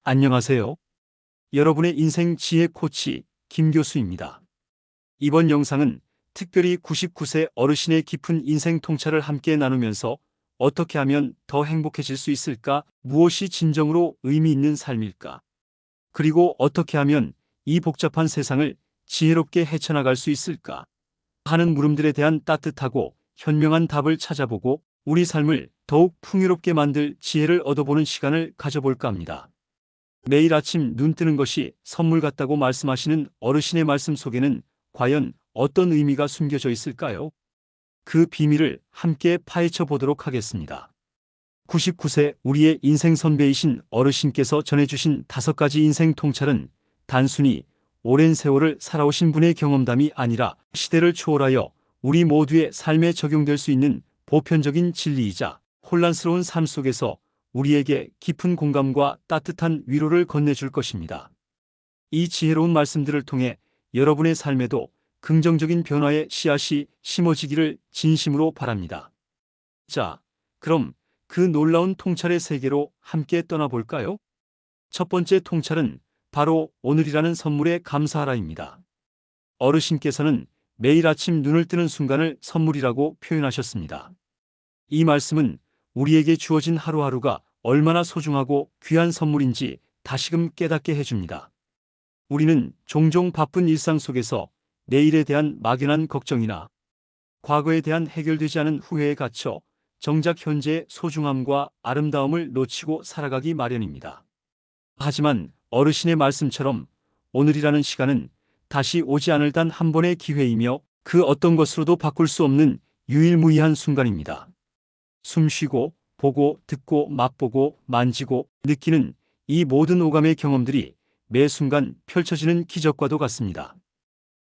안녕하세요. 여러분의 인생 지혜 코치 김 교수입니다. 이번 영상은 특별히 99세 어르신의 깊은 인생 통찰을 함께 나누면서 어떻게 하면 더 행복해질 수 있을까? 무엇이 진정으로 의미 있는 삶일까? 그리고 어떻게 하면 이 복잡한 세상을 지혜롭게 헤쳐나갈 수 있을까? 하는 물음들에 대한 따뜻하고 현명한 답을 찾아보고 우리 삶을 더욱 풍요롭게 만들 지혜를 얻어보는 시간을 가져볼까 합니다. 매일 아침 눈 뜨는 것이 선물 같다고 말씀하시는 어르신의 말씀 속에는 과연 어떤 의미가 숨겨져 있을까요? 그 비밀을 함께 파헤쳐 보도록 하겠습니다. 99세 우리의 인생 선배이신 어르신께서 전해주신 5가지 인생 통찰은 단순히 오랜 세월을 살아오신 분의 경험담이 아니라 시대를 초월하여 우리 모두의 삶에 적용될 수 있는 보편적인 진리이자 혼란스러운 삶 속에서 우리에게 깊은 공감과 따뜻한 위로를 건네줄 것입니다. 이 지혜로운 말씀들을 통해 여러분의 삶에도 긍정적인 변화의 씨앗이 심어지기를 진심으로 바랍니다. 자, 그럼 그 놀라운 통찰의 세계로 함께 떠나볼까요? 첫 번째 통찰은 바로 오늘이라는 선물에 감사하라입니다. 어르신께서는 매일 아침 눈을 뜨는 순간을 선물이라고 표현하셨습니다. 이 말씀은 우리에게 주어진 하루하루가 얼마나 소중하고 귀한 선물인지 다시금 깨닫게 해줍니다. 우리는 종종 바쁜 일상 속에서 내일에 대한 막연한 걱정이나 과거에 대한 해결되지 않은 후회에 갇혀 정작 현재의 소중함과 아름다움을 놓치고 살아가기 마련입니다. 하지만 어르신의 말씀처럼 오늘이라는 시간은 다시 오지 않을 단 한 번의 기회이며 그 어떤 것으로도 바꿀 수 없는 유일무이한 순간입니다. 숨쉬고 보고 듣고 맛보고 만지고 느끼는 이 모든 오감의 경험들이 매 순간 펼쳐지는 기적과도 같습니다.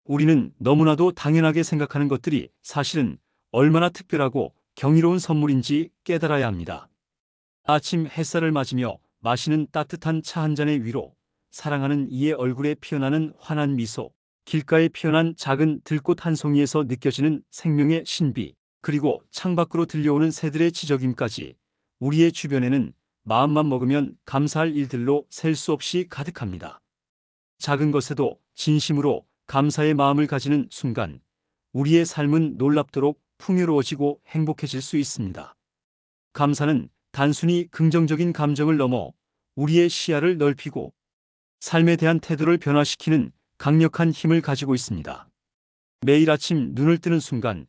우리는 너무나도 당연하게 생각하는 것들이 사실은 얼마나 특별하고 경이로운 선물인지 깨달아야 합니다. 아침 햇살을 맞으며 마시는 따뜻한 차 한 잔의 위로, 사랑하는 이의 얼굴에 피어나는 환한 미소, 길가에 피어난 작은 들꽃 한 송이에서 느껴지는 생명의 신비, 그리고 창밖으로 들려오는 새들의 지저귐까지 우리의 주변에는 마음만 먹으면 감사할 일들로 셀 수 없이 가득합니다. 작은 것에도 진심으로 감사의 마음을 가지는 순간 우리의 삶은 놀랍도록 풍요로워지고 행복해질 수 있습니다. 감사는 단순히 긍정적인 감정을 넘어 우리의 시야를 넓히고 삶에 대한 태도를 변화시키는 강력한 힘을 가지고 있습니다. 매일 아침 눈을 뜨는 순간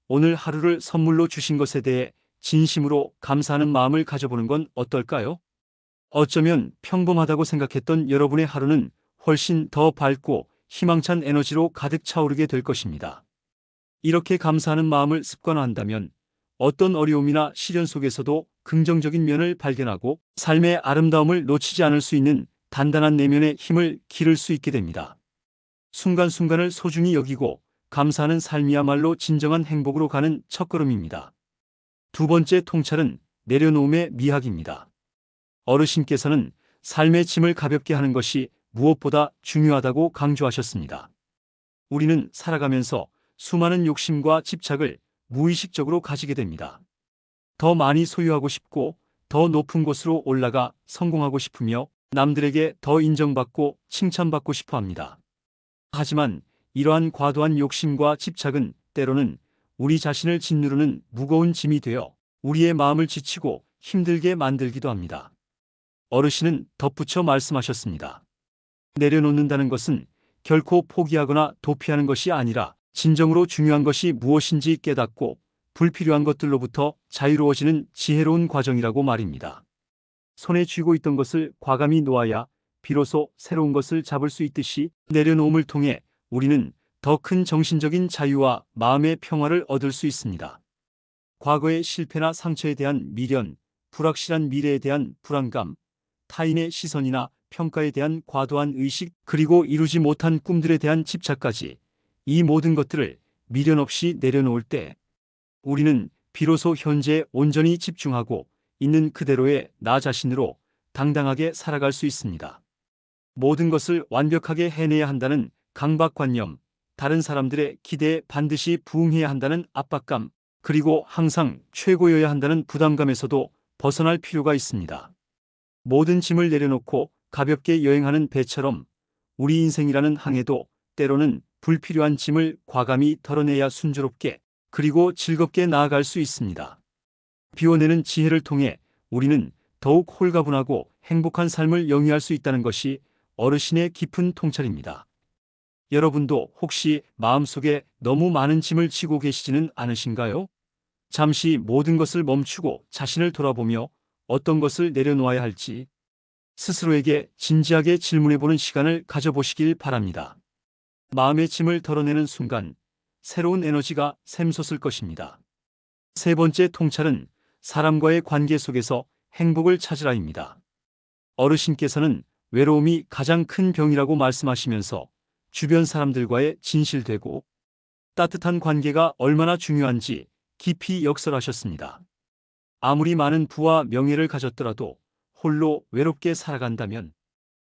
오늘 하루를 선물로 주신 것에 대해 진심으로 감사하는 마음을 가져보는 건 어떨까요? 어쩌면 평범하다고 생각했던 여러분의 하루는 훨씬 더 밝고 희망찬 에너지로 가득 차오르게 될 것입니다. 이렇게 감사하는 마음을 습관화한다면 어떤 어려움이나 시련 속에서도 긍정적인 면을 발견하고 삶의 아름다움을 놓치지 않을 수 있는 단단한 내면의 힘을 기를 수 있게 됩니다. 순간순간을 소중히 여기고 감사하는 삶이야말로 진정한 행복으로 가는 첫걸음입니다. 두 번째 통찰은 내려놓음의 미학입니다. 어르신께서는 삶의 짐을 가볍게 하는 것이 무엇보다 중요하다고 강조하셨습니다. 우리는 살아가면서 수많은 욕심과 집착을 무의식적으로 가지게 됩니다. 더 많이 소유하고 싶고 더 높은 곳으로 올라가 성공하고 싶으며 남들에게 더 인정받고 칭찬받고 싶어 합니다. 하지만 이러한 과도한 욕심과 집착은 때로는 우리 자신을 짓누르는 무거운 짐이 되어 우리의 마음을 지치고 힘들게 만들기도 합니다. 어르신은 덧붙여 말씀하셨습니다. 내려놓는다는 것은 결코 포기하거나 도피하는 것이 아니라 진정으로 중요한 것이 무엇인지 깨닫고 불필요한 것들로부터 자유로워지는 지혜로운 과정이라고 말입니다. 손에 쥐고 있던 것을 과감히 놓아야 비로소 새로운 것을 잡을 수 있듯이 내려놓음을 통해 우리는 더 큰 정신적인 자유와 마음의 평화를 얻을 수 있습니다. 과거의 실패나 상처에 대한 미련, 불확실한 미래에 대한 불안감, 타인의 시선이나 평가에 대한 과도한 의식, 그리고 이루지 못한 꿈들에 대한 집착까지 이 모든 것들을 미련 없이 내려놓을 때 우리는 비로소 현재에 온전히 집중하고 있는 그대로의 나 자신으로 당당하게 살아갈 수 있습니다. 모든 것을 완벽하게 해내야 한다는 강박관념, 다른 사람들의 기대에 반드시 부응해야 한다는 압박감, 그리고 항상 최고여야 한다는 부담감에서도 벗어날 필요가 있습니다. 모든 짐을 내려놓고 가볍게 여행하는 배처럼 우리 인생이라는 항해도 때로는 불필요한 짐을 과감히 덜어내야 순조롭게 그리고 즐겁게 나아갈 수 있습니다. 비워내는 지혜를 통해 우리는 더욱 홀가분하고 행복한 삶을 영위할 수 있다는 것이 어르신의 깊은 통찰입니다. 여러분도 혹시 마음속에 너무 많은 짐을 지고 계시지는 않으신가요? 잠시 모든 것을 멈추고 자신을 돌아보며 어떤 것을 내려놓아야 할지 스스로에게 진지하게 질문해보는 시간을 가져보시길 바랍니다. 마음의 짐을 덜어내는 순간 새로운 에너지가 샘솟을 것입니다. 세 번째 통찰은 사람과의 관계 속에서 행복을 찾으라입니다. 어르신께서는 외로움이 가장 큰 병이라고 말씀하시면서 주변 사람들과의 진실되고 따뜻한 관계가 얼마나 중요한지 깊이 역설하셨습니다. 아무리 많은 부와 명예를 가졌더라도 홀로 외롭게 살아간다면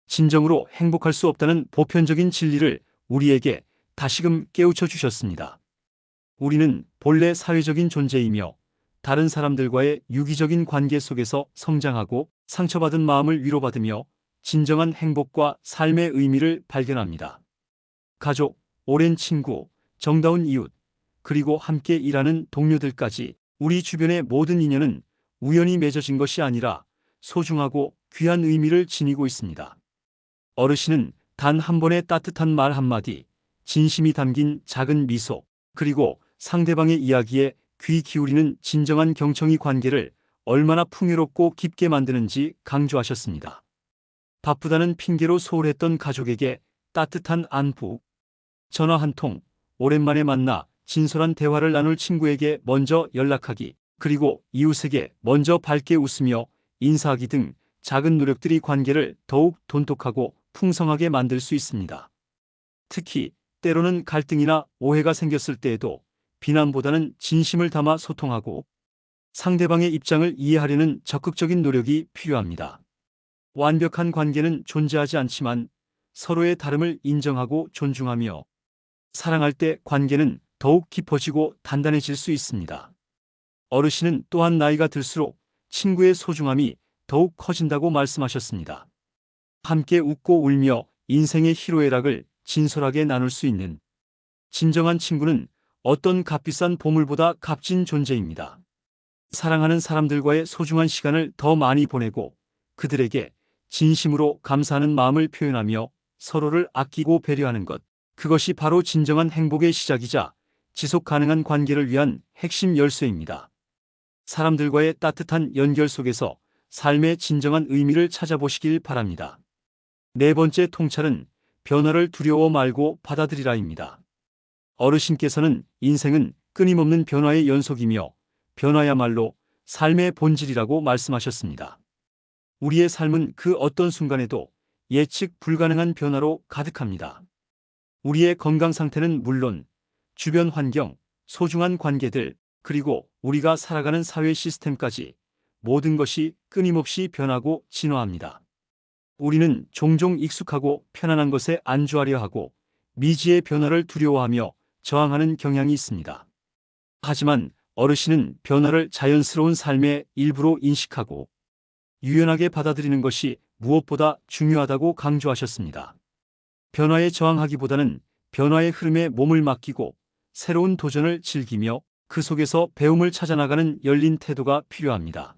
진정으로 행복할 수 없다는 보편적인 진리를 우리에게 다시금 깨우쳐 주셨습니다. 우리는 본래 사회적인 존재이며 다른 사람들과의 유기적인 관계 속에서 성장하고 상처받은 마음을 위로받으며 진정한 행복과 삶의 의미를 발견합니다. 가족, 오랜 친구, 정다운 이웃, 그리고 함께 일하는 동료들까지 우리 주변의 모든 인연은 우연히 맺어진 것이 아니라 소중하고 귀한 의미를 지니고 있습니다. 어르신은 단 한 번의 따뜻한 말 한마디, 진심이 담긴 작은 미소, 그리고 상대방의 이야기에 귀 기울이는 진정한 경청이 관계를 얼마나 풍요롭고 깊게 만드는지 강조하셨습니다. 바쁘다는 핑계로 소홀했던 가족에게 따뜻한 안부, 전화 한 통, 오랜만에 만나 진솔한 대화를 나눌 친구에게 먼저 연락하기, 그리고 이웃에게 먼저 밝게 웃으며 인사하기 등 작은 노력들이 관계를 더욱 돈독하고 풍성하게 만들 수 있습니다. 특히 때로는 갈등이나 오해가 생겼을 때에도 비난보다는 진심을 담아 소통하고 상대방의 입장을 이해하려는 적극적인 노력이 필요합니다. 완벽한 관계는 존재하지 않지만 서로의 다름을 인정하고 존중하며 사랑할 때 관계는 더욱 깊어지고 단단해질 수 있습니다. 어르신은 또한 나이가 들수록 친구의 소중함이 더욱 커진다고 말씀하셨습니다. 함께 웃고 울며 인생의 희로애락을 진솔하게 나눌 수 있는 진정한 친구는 어떤 값비싼 보물보다 값진 존재입니다. 사랑하는 사람들과의 소중한 시간을 더 많이 보내고 그들에게 진심으로 감사하는 마음을 표현하며 서로를 아끼고 배려하는 것, 그것이 바로 진정한 행복의 시작이자 지속 가능한 관계를 위한 핵심 열쇠입니다. 사람들과의 따뜻한 연결 속에서 삶의 진정한 의미를 찾아보시길 바랍니다. 네 번째 통찰은 변화를 두려워 말고 받아들이라입니다. 어르신께서는 인생은 끊임없는 변화의 연속이며 변화야말로 삶의 본질이라고 말씀하셨습니다. 우리의 삶은 그 어떤 순간에도 예측 불가능한 변화로 가득합니다. 우리의 건강 상태는 물론 주변 환경, 소중한 관계들, 그리고 우리가 살아가는 사회 시스템까지 모든 것이 끊임없이 변하고 진화합니다. 우리는 종종 익숙하고 편안한 것에 안주하려 하고 미지의 변화를 두려워하며 저항하는 경향이 있습니다. 하지만 어르신은 변화를 자연스러운 삶의 일부로 인식하고 유연하게 받아들이는 것이 무엇보다 중요하다고 강조하셨습니다. 변화에 저항하기보다는 변화의 흐름에 몸을 맡기고 새로운 도전을 즐기며 그 속에서 배움을 찾아나가는 열린 태도가 필요합니다.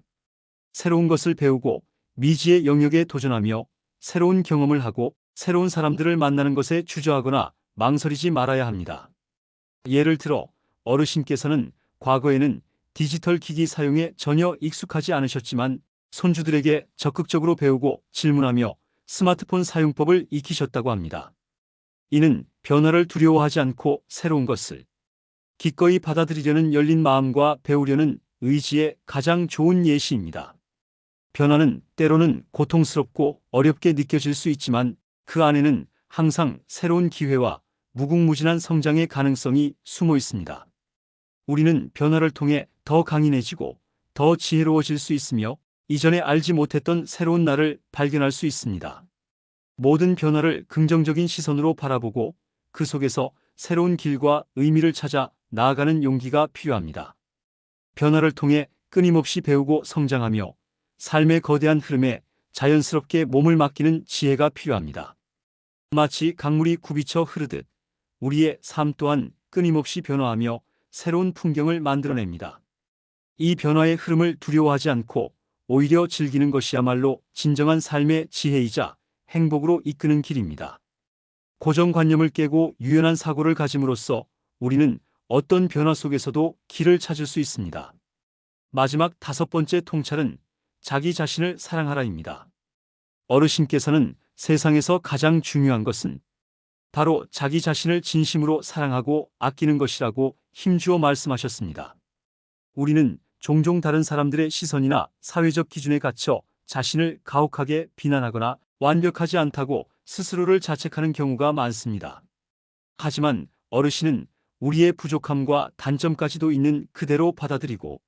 새로운 것을 배우고 미지의 영역에 도전하며 새로운 경험을 하고 새로운 사람들을 만나는 것에 주저하거나 망설이지 말아야 합니다. 예를 들어 어르신께서는 과거에는 디지털 기기 사용에 전혀 익숙하지 않으셨지만 손주들에게 적극적으로 배우고 질문하며 스마트폰 사용법을 익히셨다고 합니다. 이는 변화를 두려워하지 않고 새로운 것을 기꺼이 받아들이려는 열린 마음과 배우려는 의지의 가장 좋은 예시입니다. 변화는 때로는 고통스럽고 어렵게 느껴질 수 있지만 그 안에는 항상 새로운 기회와 무궁무진한 성장의 가능성이 숨어 있습니다. 우리는 변화를 통해 더 강인해지고 더 지혜로워질 수 있으며 이전에 알지 못했던 새로운 나를 발견할 수 있습니다. 모든 변화를 긍정적인 시선으로 바라보고 그 속에서 새로운 길과 의미를 찾아 나아가는 용기가 필요합니다. 변화를 통해 끊임없이 배우고 성장하며 삶의 거대한 흐름에 자연스럽게 몸을 맡기는 지혜가 필요합니다. 마치 강물이 굽이쳐 흐르듯 우리의 삶 또한 끊임없이 변화하며 새로운 풍경을 만들어냅니다. 이 변화의 흐름을 두려워하지 않고 오히려 즐기는 것이야말로 진정한 삶의 지혜이자 행복으로 이끄는 길입니다. 고정관념을 깨고 유연한 사고를 가짐으로써 우리는 어떤 변화 속에서도 길을 찾을 수 있습니다. 마지막 5번째 통찰은 자기 자신을 사랑하라입니다. 어르신께서는 세상에서 가장 중요한 것은 바로 자기 자신을 진심으로 사랑하고 아끼는 것이라고 힘주어 말씀하셨습니다. 우리는 종종 다른 사람들의 시선이나 사회적 기준에 갇혀 자신을 가혹하게 비난하거나 완벽하지 않다고 스스로를 자책하는 경우가 많습니다. 하지만 어르신은 우리의 부족함과 단점까지도 있는 그대로 받아들이고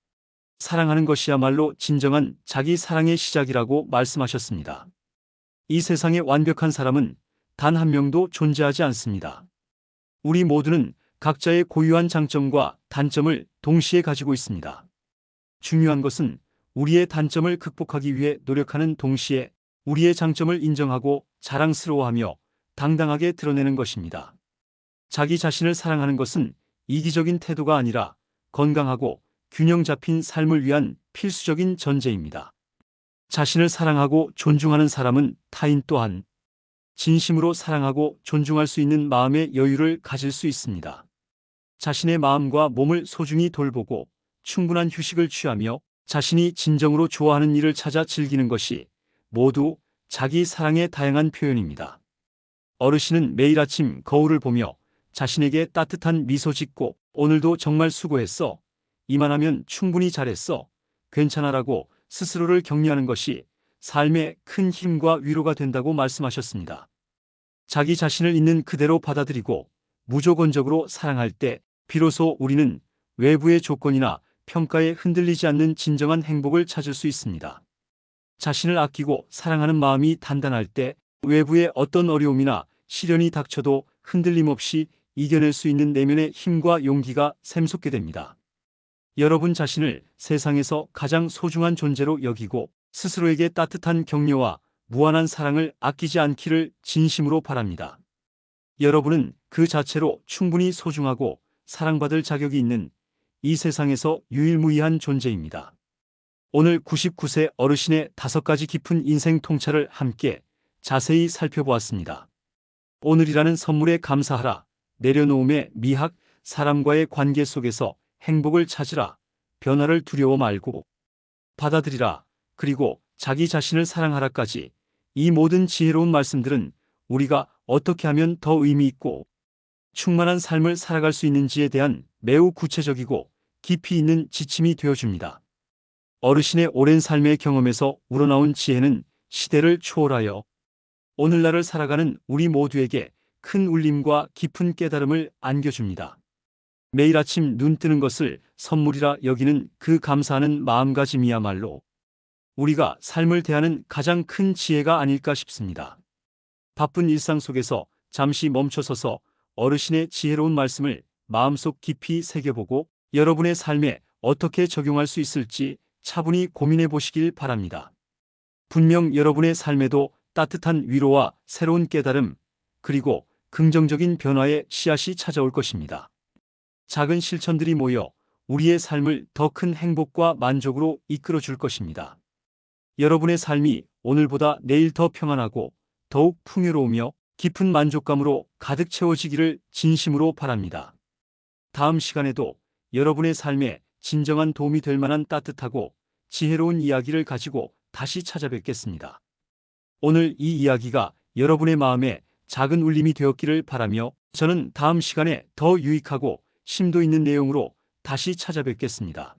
사랑하는 것이야말로 진정한 자기 사랑의 시작이라고 말씀하셨습니다. 이 세상에 완벽한 사람은 단 한 명도 존재하지 않습니다. 우리 모두는 각자의 고유한 장점과 단점을 동시에 가지고 있습니다. 중요한 것은 우리의 단점을 극복하기 위해 노력하는 동시에 우리의 장점을 인정하고 자랑스러워하며 당당하게 드러내는 것입니다. 자기 자신을 사랑하는 것은 이기적인 태도가 아니라 건강하고 균형 잡힌 삶을 위한 필수적인 전제입니다. 자신을 사랑하고 존중하는 사람은 타인 또한 진심으로 사랑하고 존중할 수 있는 마음의 여유를 가질 수 있습니다. 자신의 마음과 몸을 소중히 돌보고 충분한 휴식을 취하며 자신이 진정으로 좋아하는 일을 찾아 즐기는 것이 모두 자기 사랑의 다양한 표현입니다. 어르신은 매일 아침 거울을 보며 자신에게 따뜻한 미소 짓고 오늘도 정말 수고했어. 이만하면 충분히 잘했어. 괜찮아라고 스스로를 격려하는 것이 삶의 큰 힘과 위로가 된다고 말씀하셨습니다. 자기 자신을 있는 그대로 받아들이고 무조건적으로 사랑할 때 비로소 우리는 외부의 조건이나 평가에 흔들리지 않는 진정한 행복을 찾을 수 있습니다. 자신을 아끼고 사랑하는 마음이 단단할 때 외부의 어떤 어려움이나 시련이 닥쳐도 흔들림 없이 이겨낼 수 있는 내면의 힘과 용기가 샘솟게 됩니다. 여러분 자신을 세상에서 가장 소중한 존재로 여기고 스스로에게 따뜻한 격려와 무한한 사랑을 아끼지 않기를 진심으로 바랍니다. 여러분은 그 자체로 충분히 소중하고 사랑받을 자격이 있는 이 세상에서 유일무이한 존재입니다. 오늘 99세 어르신의 5가지 깊은 인생 통찰을 함께 자세히 살펴보았습니다. 오늘이라는 선물에 감사하라, 내려놓음의 미학, 사람과의 관계 속에서 행복을 찾으라, 변화를 두려워 말고 받아들이라, 그리고 자기 자신을 사랑하라까지 이 모든 지혜로운 말씀들은 우리가 어떻게 하면 더 의미 있고 충만한 삶을 살아갈 수 있는지에 대한 매우 구체적이고 깊이 있는 지침이 되어줍니다. 어르신의 오랜 삶의 경험에서 우러나온 지혜는 시대를 초월하여 오늘날을 살아가는 우리 모두에게 큰 울림과 깊은 깨달음을 안겨줍니다. 매일 아침 눈 뜨는 것을 선물이라 여기는 그 감사하는 마음가짐이야말로 우리가 삶을 대하는 가장 큰 지혜가 아닐까 싶습니다. 바쁜 일상 속에서 잠시 멈춰서서 어르신의 지혜로운 말씀을 마음속 깊이 새겨보고 여러분의 삶에 어떻게 적용할 수 있을지 차분히 고민해 보시길 바랍니다. 분명 여러분의 삶에도 따뜻한 위로와 새로운 깨달음, 그리고 긍정적인 변화의 씨앗이 찾아올 것입니다. 작은 실천들이 모여 우리의 삶을 더 큰 행복과 만족으로 이끌어 줄 것입니다. 여러분의 삶이 오늘보다 내일 더 평안하고 더욱 풍요로우며 깊은 만족감으로 가득 채워지기를 진심으로 바랍니다. 다음 시간에도 여러분의 삶에 진정한 도움이 될 만한 따뜻하고 지혜로운 이야기를 가지고 다시 찾아뵙겠습니다. 오늘 이 이야기가 여러분의 마음에 작은 울림이 되었기를 바라며 저는 다음 시간에 더 유익하고 심도 있는 내용으로 다시 찾아뵙겠습니다.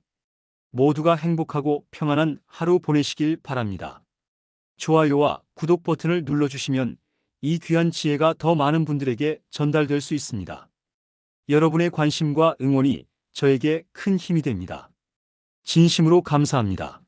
모두가 행복하고 평안한 하루 보내시길 바랍니다. 좋아요와 구독 버튼을 눌러주시면 이 귀한 지혜가 더 많은 분들에게 전달될 수 있습니다. 여러분의 관심과 응원이 저에게 큰 힘이 됩니다. 진심으로 감사합니다.